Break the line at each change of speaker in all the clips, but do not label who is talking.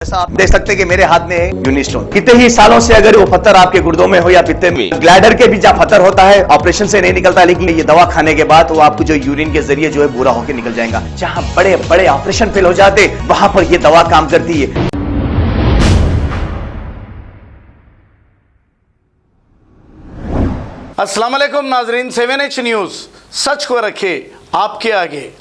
जैसा आप देख सकते हैं कि मेरे हाथ में है यूनिस्टोन। कितने ही सालों से अगर वो पत्थर आपके गुर्दों में हो या पित्ते में, ग्लैडर के भी जहाँ पत्थर होता है ऑपरेशन से नहीं निकलता, लेकिन ये दवा खाने के बाद वो आपको जो यूरिन के जरिए जो है पूरा होकर निकल जाएगा। जहाँ बड़े बड़े ऑपरेशन फेल हो जाते वहां पर ये दवा काम करती है।
अस्सलाम वालेकुम नाजरीन, 7H न्यूज सच को रखे आपके आगे।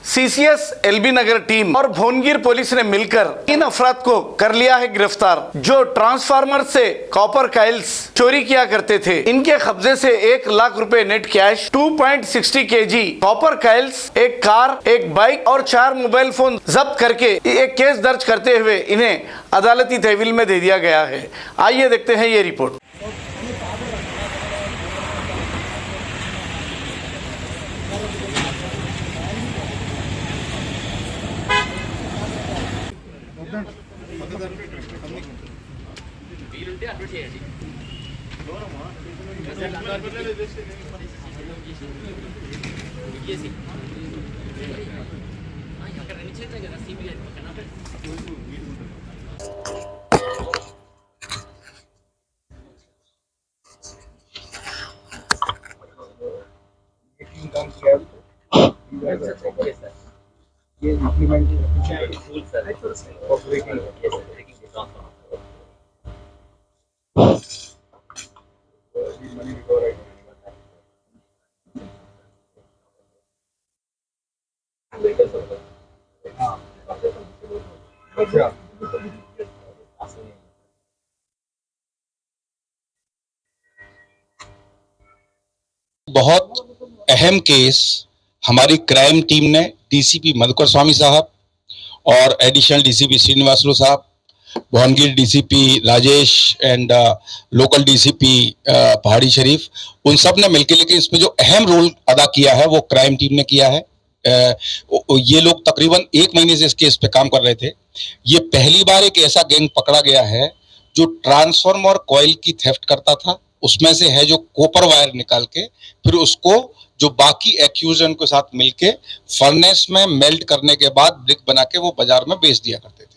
CCS LB नगर टीम और भोनगिर पुलिस ने मिलकर 3 अफराद को कर लिया है गिरफ्तार, जो ट्रांसफार्मर से कॉपर काइल्स चोरी किया करते थे। इनके कब्जे से 1 लाख रुपए नेट कैश, 2.60 kg कॉपर काइल्स, एक कार, एक बाइक और 4 मोबाइल फोन जब्त करके एक केस दर्ज करते हुए इन्हें अदालती तहवील में दे दिया गया है। आइए देखते हैं ये रिपोर्ट।
ये इम्प्लीमेंट
बहुत अहम केस हमारी क्राइम टीम ने डीसीपी मधुकर स्वामी साहब और एडिशनल डीसीपी श्रीनिवासलू साहब, Bhongir DCP Rajesh and local DCP पहाड़ी शरीफ, उन सब ने मिलकर, लेकिन इसमें जो अहम रोल अदा किया है वो क्राइम टीम ने किया है। ये लोग तकरीबन 1 महीने से इस केस पे काम कर रहे थे। ये पहली बार एक ऐसा गैंग पकड़ा गया है जो ट्रांसफार्मर कॉइल की थेफ्ट करता था। उसमें से है जो कॉपर वायर निकाल के फिर उसको जो बाकी एक्यूजन के साथ मिलके फर्नेस में मेल्ट करने के बाद ब्रिक बना के वो बाजार में बेच दिया करते थे।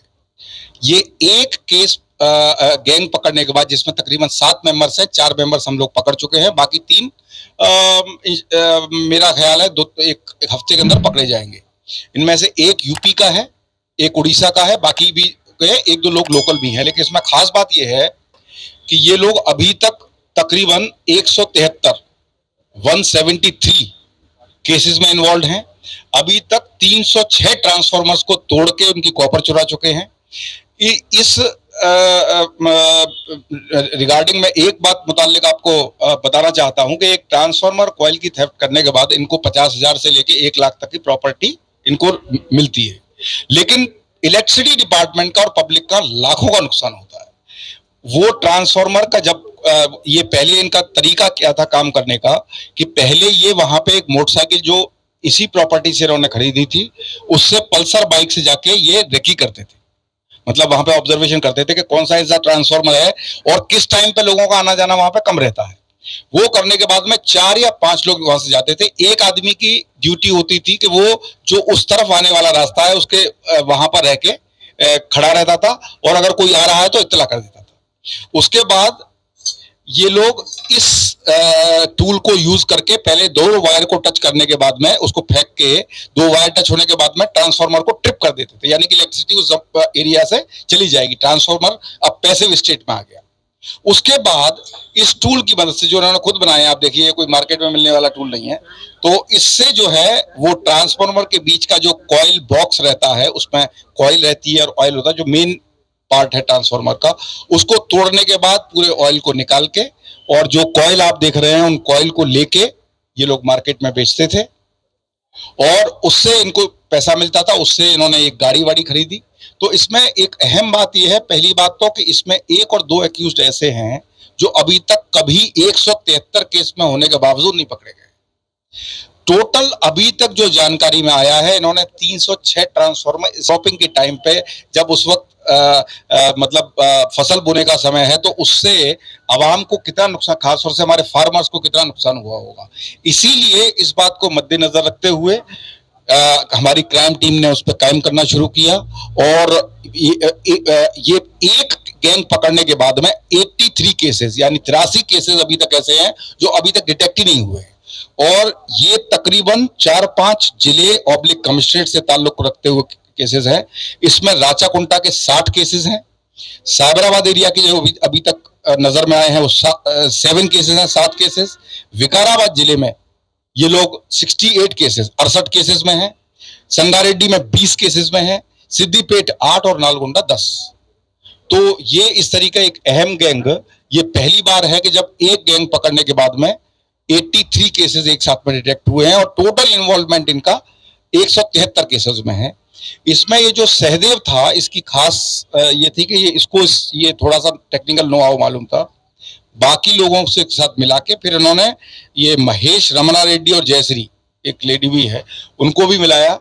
ये एक केस गैंग पकड़ने के बाद जिसमें तकरीबन 7 मेंबर्स हैं, 4 मेंबर्स हम लोग पकड़ चुके हैं, बाकी 3 मेरा ख्याल है एक हफ्ते के अंदर पकड़े जाएंगे। इनमें से एक यूपी का है, एक उड़ीसा का है, बाकी भी 1-2 लोग लोकल भी हैं। लेकिन इसमें खास बात यह है कि ये लोग अभी तक तकरीबन 173 केसेस में इन्वॉल्व हैं। अभी तक 306 ट्रांसफार्मर्स को तोड़ के उनकी कॉपर चुरा चुके हैं। इस रिगार्डिंग में एक बात मुताल्लिक आपको बताना चाहता हूं कि एक ट्रांसफार्मर कॉइल की थेफ्ट करने के बाद इनको 50,000 से लेके 1 लाख तक की प्रॉपर्टी इनको मिलती है, लेकिन इलेक्ट्रिसिटी डिपार्टमेंट का और पब्लिक का लाखों का नुकसान होता है। वो ट्रांसफार्मर का जब ये पहले इनका तरीका क्या था काम करने का कि पहले ये वहां पे एक मोटरसाइकिल जो इसी प्रॉपर्टी से इन्होंने खरीदी थी उससे पल्सर बाइक से जाके ये रेकी करते थे। मतलब वहां पे ऑब्जर्वेशन करते थे कि कौन सा ऐसा ट्रांसफार्मर है और किस टाइम पे लोगों का आना जाना वहां पे कम रहता है। वो करने के बाद में 4 या 5 लोग वहां से जाते थे। एक आदमी की ड्यूटी होती थी कि वो जो उस तरफ आने वाला रास्ता है उसके वहां पर रह के खड़ा रहता था और अगर कोई आ रहा है तो इत्तला कर देता था। उसके बाद ये लोग इस टूल को यूज करके पहले 2 वायर को टच करने के बाद में उसको फेंक के 2 वायर टच होने के बाद में ट्रांसफार्मर को ट्रिप कर देते थे, यानी कि इलेक्ट्रिसिटी उस एरिया से चली जाएगी। ट्रांसफार्मर अब पैसिव स्टेट में आ गया। उसके बाद इस टूल की मदद से जो उन्होंने खुद बनाया, आप देखिए कोई मार्केट में मिलने वाला टूल नहीं है, तो इससे जो है वो ट्रांसफार्मर के बीच का जो कॉइल बॉक्स रहता है उसमें कॉइल रहती है और ऑयल होता है जो मेन पार्ट है ट्रांसफार्मर का, उसको तोड़ने के बाद पूरे ऑयल को निकाल के और जो कॉइल आप देख रहे हैं उन कॉइल को लेके ये लोग मार्केट में बेचते थे और उससे इनको पैसा मिलता था। उससे इन्होंने एक गाड़ी वाड़ी खरीदी। तो इसमें एक अहम बात यह है, पहली बात तो कि इसमें 1 और 2 एक्यूज्ड ऐसे हैं जो अभी तक कभी 173 केस में होने के बावजूद नहीं पकड़े गए। टोटल अभी तक जो जानकारी में आया है, इन्होंने 306 ट्रांसफार्मर शॉपिंग के टाइम पे जब उस वक्त मतलब फसल बोने का समय है तो उससे आवाम को कितना नुकसान, खासतौर से हमारे फार्मर्स को कितना नुकसान हुआ होगा। इसीलिए इस बात को मद्देनजर रखते हुए हमारी क्राइम टीम ने उस पर कायम करना शुरू किया और ये एक गैंग पकड़ने के बाद में 83 केसेस यानी 83 केसेस अभी तक ऐसे हैं जो अभी तक डिटेक्ट ही नहीं हुए और ये तकरीबन 4-5 जिले ऑब्लिक कमिश्नरेट से ताल्लुक रखते हुए केसेस हैं। इसमें राचाकुंटा के 60 केसेस हैं, साबराबाद एरिया के जो अभी तक नजर में आए हैं वो 7 केसेस हैं, 7 केसेस। विकाराबाद जिले में ये लोग 68 केसेस 68 केसेस में हैं, संगारेड्डी में 20 केसेस में हैं, सिद्दीपेट 8 और नालगोंडा 10। तो ये इस तरीके एक अहम गैंग, ये पहली बार है कि जब एक गैंग पकड़ने के बाद में 83 केसेस एक साथ में डिटेक्ट हुए हैं और टोटल इन्वॉल्वमेंट इनका 173 केसेस में है। इसमें ये जो सहदेव था इसकी खास ये थी कि ये थोड़ा सा टेक्निकल नो हाउ मालूम था, बाकी लोगों से साथ मिला के फिर इन्होंने ये महेश रमना रेड्डी और जयश्री एक लेडी भी है उनको भी मिलाया।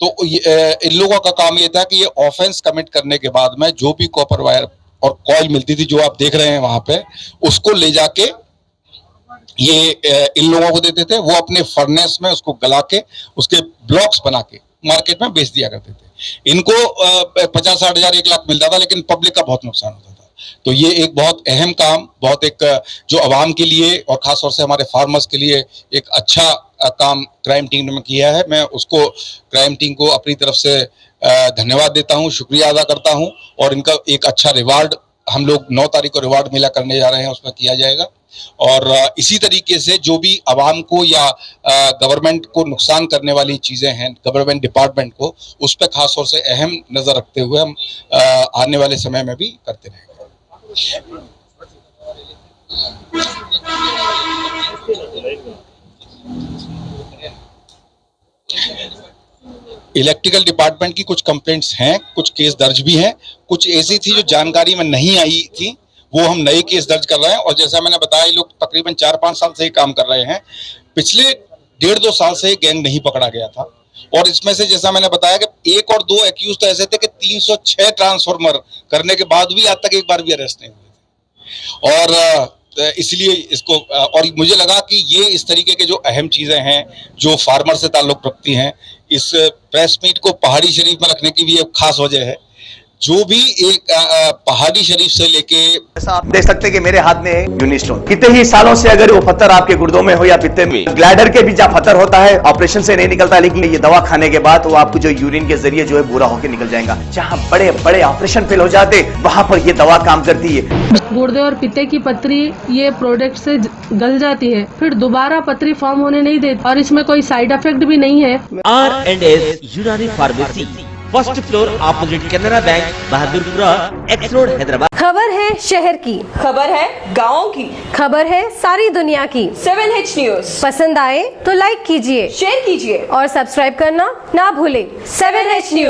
तो इन लोगों का काम ये था कि ये ऑफेंस कमिट करने के बाद में जो भी कॉपर वायर और कॉइल मिलती थी जो आप देख रहे हैं वहां पे, उसको ले जाके ये इन लोगों को देते थे, वो अपने फर्नेस में उसको गला के उसके ब्लॉक्स बना के मार्केट में बेच दिया करते थे। इनको 50-60 हजार 1 लाख मिलता था लेकिन पब्लिक का बहुत नुकसान होता था। तो ये एक बहुत अहम काम, बहुत एक जो आवाम के लिए और खासतौर से हमारे फार्मर्स के लिए एक अच्छा काम क्राइम टीम ने किया है। मैं उसको क्राइम टीम को अपनी तरफ से धन्यवाद देता हूँ, शुक्रिया अदा करता हूँ और इनका एक अच्छा रिवार्ड हम लोग 9 तारीख को रिवार्ड मेला करने जा रहे हैं, उसमें किया जाएगा। और इसी तरीके से जो भी आवाम को या गवर्नमेंट को नुकसान करने वाली चीजें हैं गवर्नमेंट डिपार्टमेंट को, उस पर खास तौर से अहम नजर रखते हुए हम आने वाले समय में भी करते रहेंगे। इलेक्ट्रिकल डिपार्टमेंट की कुछ कंप्लेंट्स हैं, कुछ केस दर्ज भी हैं, कुछ ऐसी थी जो जानकारी में नहीं आई थी, वो हम नए केस दर्ज कर रहे हैं। और जैसा मैंने बताया ये लोग तकरीबन 4-5 साल से ही काम कर रहे हैं। पिछले 1.5-2 साल से गैंग नहीं पकड़ा गया था और इसमें से जैसा मैंने बताया कि 1 और 2 एक्यूज तो ऐसे थे कि 306 ट्रांसफार्मर करने के बाद भी आज तक एक बार भी अरेस्ट नहीं हुए थे। और इसलिए इसको और मुझे लगा कि ये इस तरीके के जो अहम चीजें हैं जो फार्मर से ताल्लुक रखती हैं, इस प्रेस मीट को पहाड़ी शरीफ में रखने की भी एक खास वजह है। जो भी एक पहाड़ी शरीफ से लेके
आप देख सकते हैं कि मेरे हाथ में है यूनिस्टोन। कितने ही सालों से अगर वो पत्थर आपके गुर्दों में हो या पित्ते में, ग्लैडर के भी जहाँ पत्थर होता है ऑपरेशन से नहीं निकलता, लेकिन ये दवा खाने के बाद वो आपको जो यूरिन के जरिए जो है बुरा होकर निकल जाएगा। जहाँ बड़े बड़े ऑपरेशन फेल हो जाते वहां पर ये दवा काम करती है।
गुर्दे और पित्ते की पथरी ये प्रोडक्ट से गल जाती है, फिर दोबारा पथरी फॉर्म होने नहीं देती और इसमें कोई साइड इफेक्ट भी नहीं है।
R&S यूनानी pharmacy, first floor opposite Canara bank, Bahadurpura, x road, Hyderabad.
खबर है शहर की,
खबर है गाँव की,
खबर है सारी दुनिया की।
7H न्यूज
पसंद आए तो लाइक कीजिए,
शेयर कीजिए
और सब्सक्राइब करना ना भूले।
7H news.